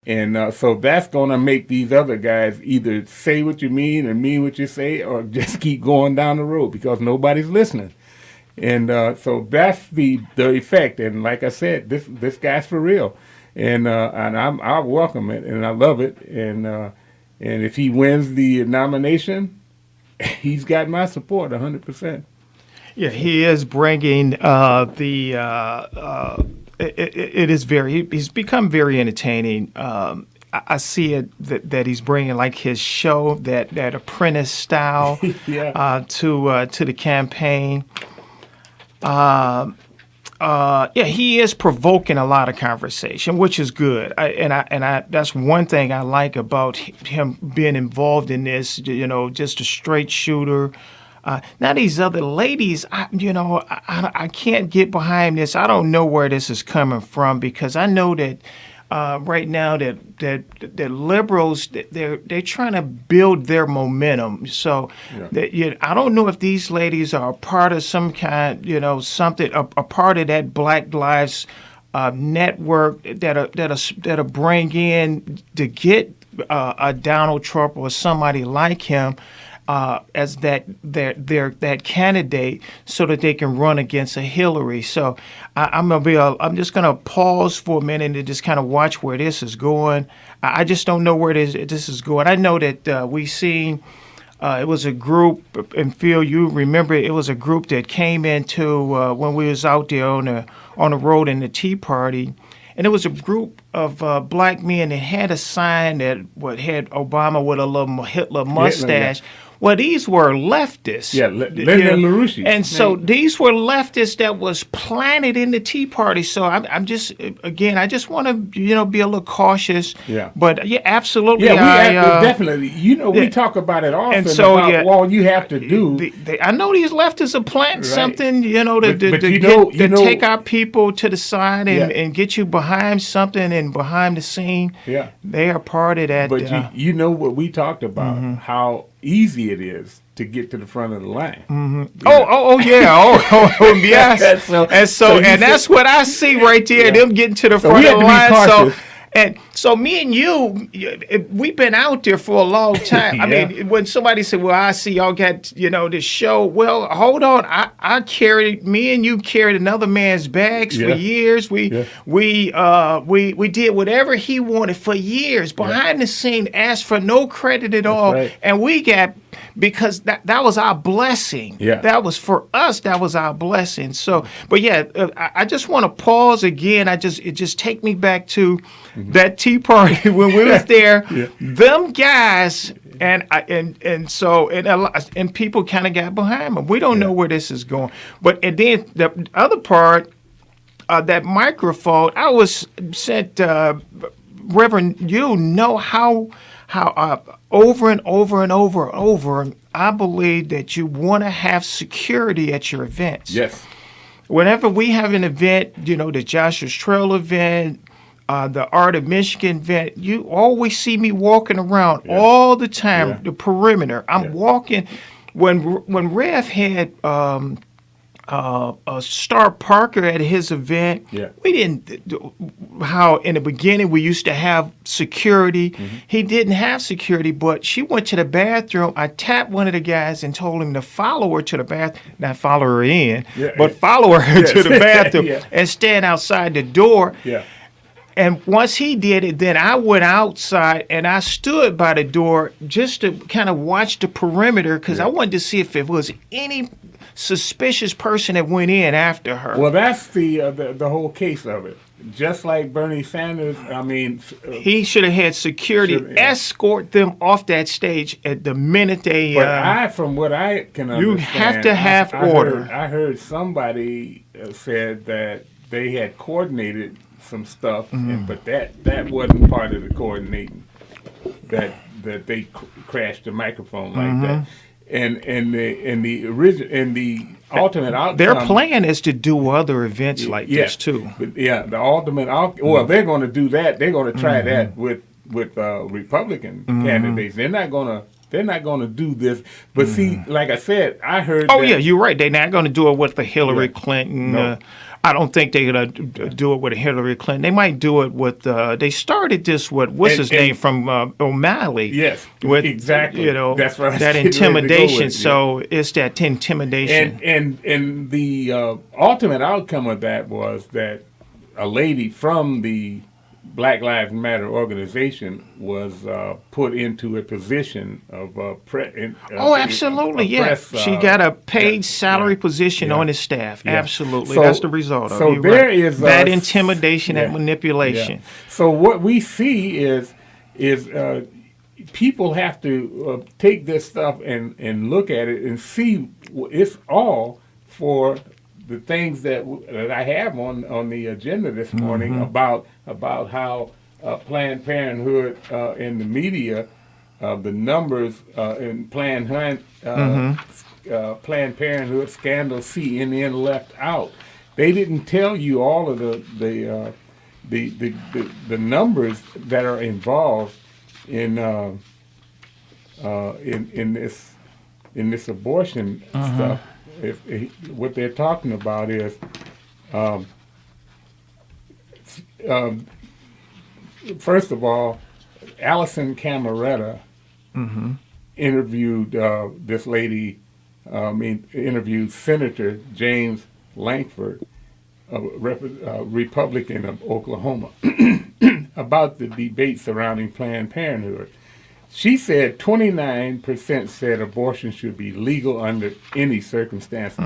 And so that's going to make these other guys either say what you mean and mean what you say, or just keep going down the road because nobody's listening. And so that's the effect. And like I said, this guy's for real, and I welcome it and I love it. And if he wins the nomination, he's got my support 100%. Yeah, he is bringing he's become very entertaining. I see it that he's bringing like his show, that apprentice style Yeah. to the campaign. He is provoking a lot of conversation, which is good. I that's one thing I like about him being involved in this. Just a straight shooter. Now these other ladies, I can't get behind this. I don't know where this is coming from, because I know that right now that liberals, they're trying to build their momentum. So I don't know if these ladies are a part of some kind, something, a part of that Black Lives network that'll bring in to get a Donald Trump or somebody like him as that candidate, so that they can run against a Hillary. So I'm just gonna pause for a minute and just kind of watch where this is going. I just don't know where this is going. I know that we seen it was a group, and Phil, you remember it was a group that came into when we was out there on the road in the Tea Party. And it was a group of black men that had a sign that had Obama with a little Hitler mustache. Hitler, yeah. Well, these were leftists. Yeah, Lyndon LaRouche. And so these were leftists that was planted in the Tea Party. So I'm just, again, I just want to, be a little cautious. Yeah. But yeah, absolutely. Yeah, definitely. We talk about it often, and so, about all you have to do. I know these leftists are planting something, to take our people to the side and get you behind something and behind the scene. Yeah. They are part of that. But you know what we talked about, how easy it is to get to the front of the line. Mm-hmm. Yes. And that's what I see right there, them getting to the front of the line. And so me and you, we've been out there for a long time. I mean, when somebody said, well, I see y'all got, this show. Well, hold on. Me and you carried another man's bags for years. We did whatever he wanted for years. Behind the scene, asked for no credit at all. Right. And we got, because that was our blessing. Yeah. That was for us. That was our blessing. So, but I just want to pause again. It just take me back to that Tea Party when we was there. Them guys and people kind of got behind them. We don't know where this is going. And then the other part, that microphone, I was sent, Reverend, how over and over and over, I believe that you want to have security at your events. Yes. Whenever we have an event, the Joshua's Trail event, the Art of Michigan event, you always see me walking around all the time, the perimeter. I'm walking. When Rev had Star Parker at his event, we didn't, how in the beginning we used to have security. He didn't have security, but she went to the bathroom. I tapped one of the guys and told him to follow her to the bathroom, not follow her in, but follow her to the bathroom and stand outside the door. Yeah. And once he did it, then I went outside and I stood by the door just to kind of watch the perimeter, because I wanted to see if it was any suspicious person that went in after her. Well, that's the whole case of it. Just like Bernie Sanders, I mean, he should have had security escort them off that stage at the minute they. But from what I can understand, you have to have order. I heard somebody said that they had coordinated some stuff, but that wasn't part of the coordinating. That they crashed the microphone like that. And the ultimate outcome. Their plan is to do other events like this too. But the ultimate well, they're going to do that. They're going to try that with Republican candidates. They're not going to do this. But see, like I said, I heard. Oh yeah, you're right. They're not going to do it with the Hillary Clinton. No. I don't think they're going to do it with Hillary Clinton. They might do it with. They started this with what's his name from O'Malley. Yes, with, exactly. That's what I that was intimidation. with, so it's that intimidation. And the ultimate outcome of that was that a lady from the Black Lives Matter organization was put into a position of absolutely, she got a paid salary position on his staff. Yeah. Absolutely, so, that's the result. So there is that intimidation and manipulation. Yeah. So what we see is people have to take this stuff and look at it and see it's all for the things that I have on the agenda this morning about how Planned Parenthood in the media, the numbers in Planned Parenthood scandal CNN left out. They didn't tell you all of the numbers that are involved in this abortion stuff. What they're talking about is first of all, Allison Camerata interviewed this lady, interviewed Senator James Lankford, a Republican of Oklahoma, about the debate surrounding Planned Parenthood. She said 29% said abortion should be legal under any circumstances.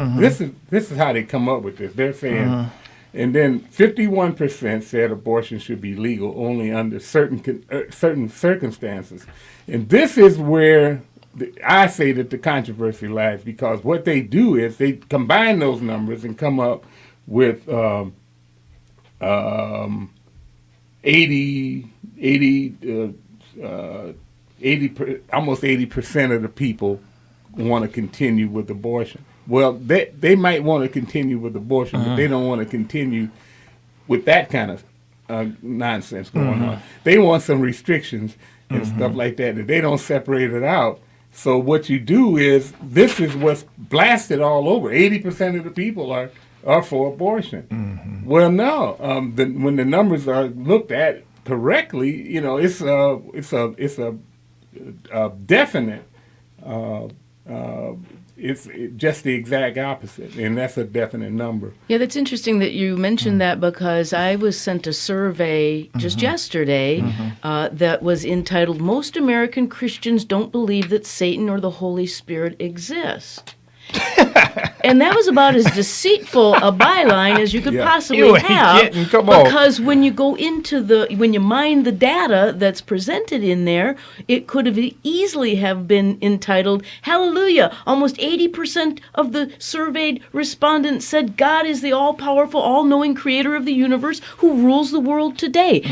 This is how they come up with this. They're saying, and then 51% said abortion should be legal only under certain circumstances. And this is where I say that the controversy lies, because what they do is they combine those numbers and come up with almost 80% of the people want to continue with abortion. Well, they might want to continue with abortion, but they don't want to continue with that kind of nonsense going on. They want some restrictions and stuff like that, and they don't separate it out. So what you do is, this is what's blasted all over. 80% of the people are for abortion. Well, no. When the numbers are looked at correctly, it's a definite. It's just the exact opposite, and that's a definite number. Yeah, that's interesting that you mentioned that, because I was sent a survey just yesterday that was entitled, "Most American Christians Don't Believe That Satan or the Holy Spirit Exist." And that was about as deceitful a byline as you could possibly have. Because when you go into when you mine the data that's presented in there, it could have easily have been entitled, "Hallelujah, almost 80% of the surveyed respondents said God is the all-powerful, all-knowing creator of the universe who rules the world today."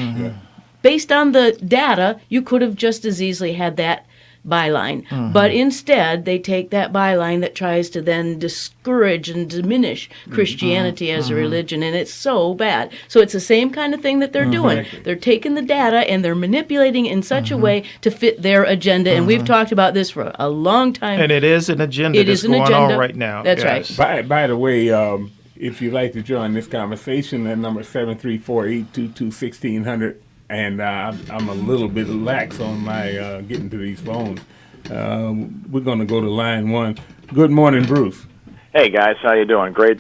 Based on the data, you could have just as easily had that byline. But instead, they take that byline that tries to then discourage and diminish Christianity as a religion, and it's so bad. So it's the same kind of thing that they're doing. Exactly. They're taking the data and they're manipulating in such a way to fit their agenda, and we've talked about this for a long time. And it is an agenda that's going on right now. That's right. By the way, if you'd like to join this conversation, that number is 734-822-1600. And I'm a little bit lax on my getting to these phones. We're going to go to line one. Good morning, Bruce. Hey guys, how you doing? Great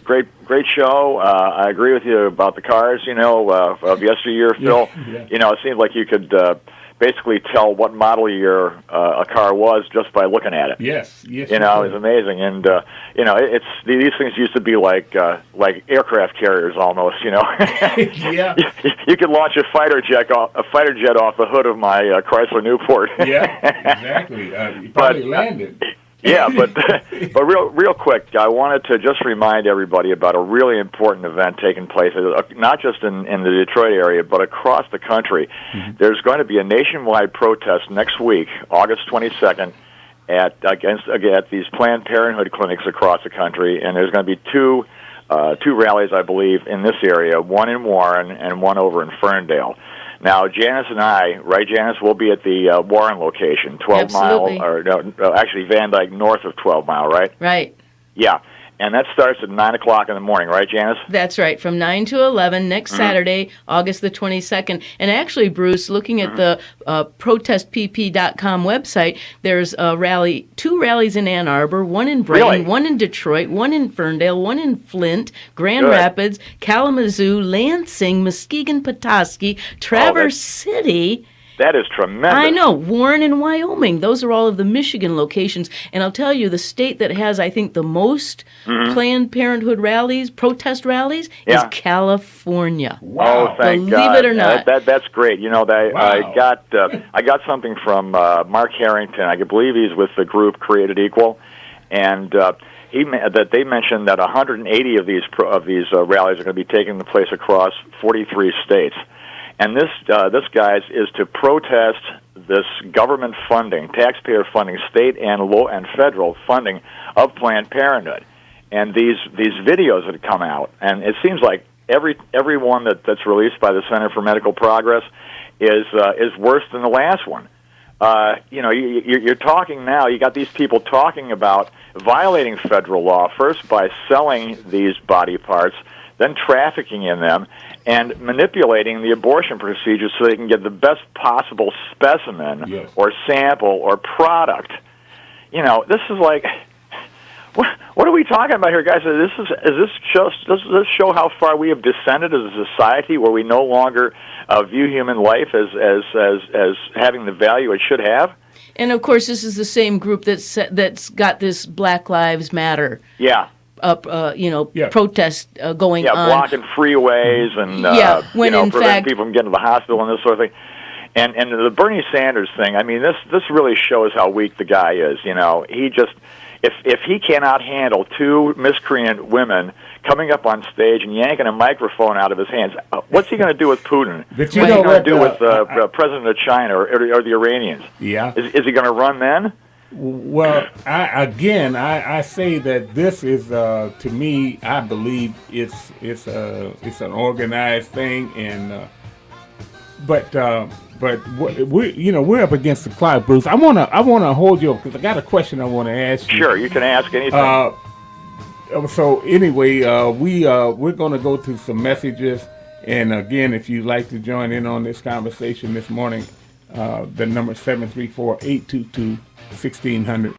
show. I agree with you about the cars. Of yesteryear, Phil. Yeah. It seems like you could basically tell what model year a car was just by looking at it. Yes. It's amazing, and it's these things used to be like aircraft carriers almost. Yeah. You could launch a fighter jet off the hood of my Chrysler Newport. Yeah, exactly. You probably landed. Yeah, but real quick, I wanted to just remind everybody about a really important event taking place, not just in the Detroit area, but across the country. There's going to be a nationwide protest next week, August 22nd, at these Planned Parenthood clinics across the country, and there's going to be two rallies, I believe, in this area, one in Warren and one over in Ferndale. Now, Janice and I, right, Janice, we'll be at the Warren location, 12 Absolutely. Mile, actually Van Dyke north of 12 Mile, right? Right. Yeah. And that starts at 9 o'clock in the morning, right, Janice? That's right, from 9 to 11 next Saturday, August the 22nd. And actually, Bruce, looking at the protestpp.com website, there's a rally, 2 rallies in Ann Arbor, one in Brighton, Really? one in Detroit, one in Ferndale, one in Flint, Grand Good. Rapids, Kalamazoo, Lansing, Muskegon, Petoskey, Traverse City. That is tremendous. I know, Warren and Wyoming. Those are all of the Michigan locations. And I'll tell you, the state that has, I think, the most Planned Parenthood rallies, protest rallies, is California. Oh, thank Believe God. it or not. That's great. You know, Wow. I got something from Mark Harrington. I believe he's with the group Created Equal, and that they mentioned that 180 of these rallies are going to be taking place across 43 states. And this guys is to protest this government funding, taxpayer funding, state and federal funding of Planned Parenthood. And these videos that come out, and it seems like every one that's released by the Center for Medical Progress is worse than the last one. You're talking now. You got these people talking about violating federal law first by selling these body parts, then trafficking in them, and manipulating the abortion procedure so they can get the best possible specimen or sample or product. You know, this is like, what are we talking about here, guys? Does this show how far we have descended as a society, where we no longer view human life as having the value it should have? And of course, this is the same group that's got this Black Lives Matter. Yeah. Protest going on. Blocking freeways and preventing people from getting to the hospital and this sort of thing. And the Bernie Sanders thing, I mean, this really shows how weak the guy is. You know, he just, if he cannot handle 2 miscreant women coming up on stage and yanking a microphone out of his hands, what's he going to do with Putin? What's he going to do with President of China or the Iranians? Yeah. Is he going to run then? Well, I say that this is to me, I believe it's an organized thing, and but we're up against the clock, Bruce. I wanna hold you up because I got a question I want to ask you. Sure, you can ask anything. So anyway, we're gonna go through some messages, and again, if you'd like to join in on this conversation this morning, the number is 734-822-1600.